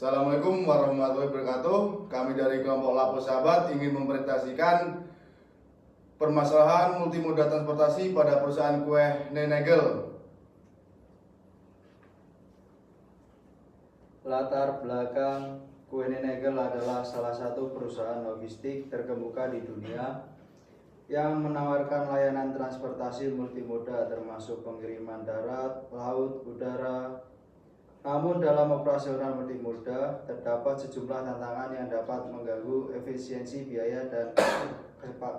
Assalamualaikum warahmatullahi wabarakatuh. Kami dari kelompok Lapo Sahabat ingin mempresentasikan permasalahan multimoda transportasi pada perusahaan kue Nenegel. Latar belakang Kue Nenegel adalah salah satu perusahaan logistik terkemuka di dunia yang menawarkan layanan transportasi multimoda termasuk pengiriman darat, laut, udara. Namun dalam operasional multimoda terdapat sejumlah tantangan yang dapat mengganggu efisiensi biaya dan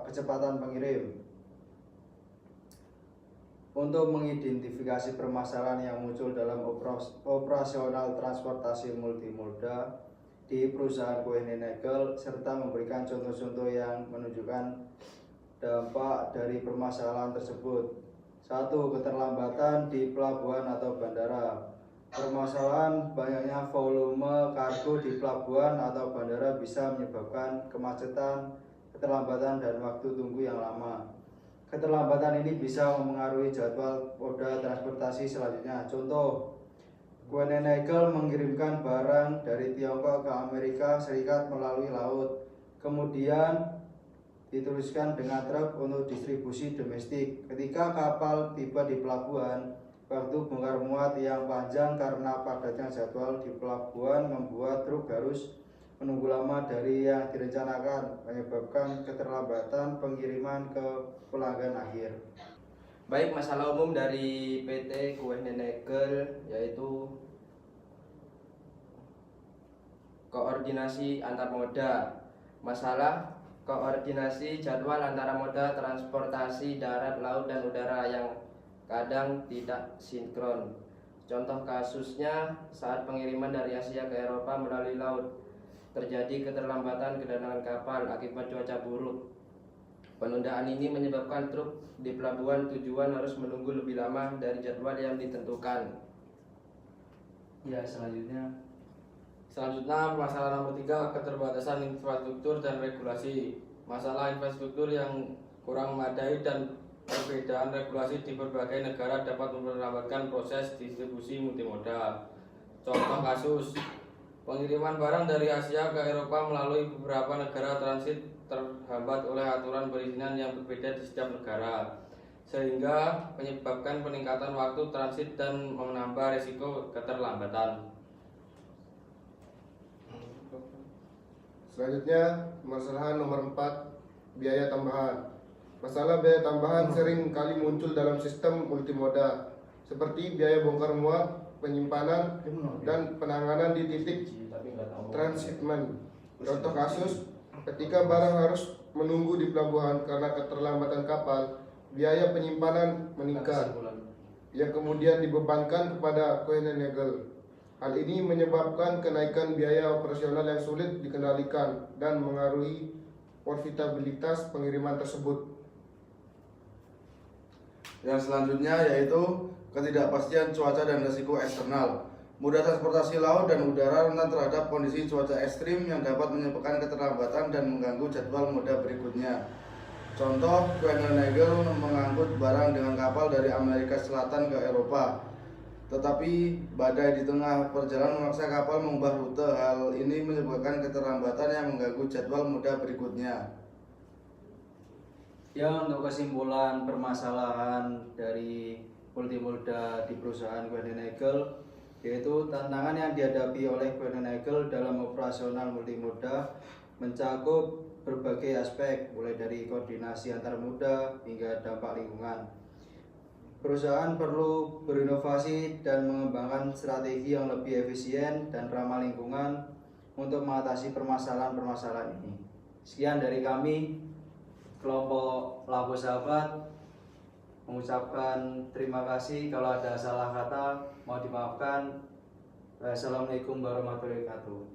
kecepatan pengirim. Untuk mengidentifikasi permasalahan yang muncul dalam operasional transportasi multimoda di perusahaan Kue Nenegel serta memberikan contoh-contoh yang menunjukkan dampak dari permasalahan tersebut. 1. Keterlambatan di pelabuhan atau bandara. Permasalahan banyaknya volume kargo di pelabuhan atau bandara bisa menyebabkan kemacetan, keterlambatan, dan waktu tunggu yang lama. Keterlambatan ini bisa mempengaruhi jadwal moda transportasi selanjutnya. Contoh, Kue Nenegel mengirimkan barang dari Tiongkok ke Amerika Serikat melalui laut, kemudian diteruskan dengan truk untuk distribusi domestik. Ketika kapal tiba di pelabuhan, waktu bongkar muat yang panjang karena padatnya jadwal di pelabuhan membuat truk harus menunggu lama dari yang direncanakan, menyebabkan keterlambatan pengiriman ke pelanggan akhir. Baik, masalah umum dari PT Kue Nenegel yaitu koordinasi antar moda. Masalah koordinasi jadwal antara moda transportasi darat, laut, dan udara yang kadang tidak sinkron. Contoh kasusnya saat pengiriman dari Asia ke Eropa melalui laut, terjadi keterlambatan kedatangan kapal akibat cuaca buruk. Penundaan ini menyebabkan truk di pelabuhan tujuan harus menunggu lebih lama dari jadwal yang ditentukan. Ya, selanjutnya masalah nomor 3, keterbatasan infrastruktur dan regulasi. Masalah infrastruktur yang kurang memadai dan perbedaan regulasi di berbagai negara dapat memperlambatkan proses distribusi multimoda. Contoh kasus, pengiriman barang dari Asia ke Eropa melalui beberapa negara transit terhambat oleh aturan perizinan yang berbeda di setiap negara, sehingga menyebabkan peningkatan waktu transit dan menambah risiko keterlambatan. Selanjutnya, masalah nomor 4, biaya tambahan. Masalah biaya tambahan sering kali muncul dalam sistem multimoda, seperti biaya bongkar muat, penyimpanan, dan penanganan di titik transshipment. Contoh kasus, ketika barang harus menunggu di pelabuhan karena keterlambatan kapal, biaya penyimpanan meningkat, yang kemudian dibebankan kepada Kue Nenegel. Hal ini menyebabkan kenaikan biaya operasional yang sulit dikendalikan dan mengaruhi profitabilitas pengiriman tersebut. Yang selanjutnya yaitu ketidakpastian cuaca dan risiko eksternal. Moda transportasi laut dan udara rentan terhadap kondisi cuaca ekstrim yang dapat menyebabkan keterlambatan dan mengganggu jadwal moda berikutnya. Contoh, Kue Nenegel mengangkut barang dengan kapal dari Amerika Selatan ke Eropa, tetapi badai di tengah perjalanan memaksa kapal mengubah rute. Hal ini menyebabkan keterlambatan yang mengganggu jadwal moda berikutnya. ya, untuk kesimpulan permasalahan dari multimoda di perusahaan Kue Nenegel, yaitu tantangan yang dihadapi oleh Kue Nenegel dalam operasional multimoda mencakup berbagai aspek, mulai dari koordinasi antar moda hingga dampak lingkungan. Perusahaan perlu berinovasi dan mengembangkan strategi yang lebih efisien dan ramah lingkungan untuk mengatasi permasalahan-permasalahan ini. Sekian dari kami, kelompok Lapo Sahabat, mengucapkan terima kasih. Kalau ada salah kata, mohon dimaafkan. Wassalamualaikum warahmatullahi wabarakatuh.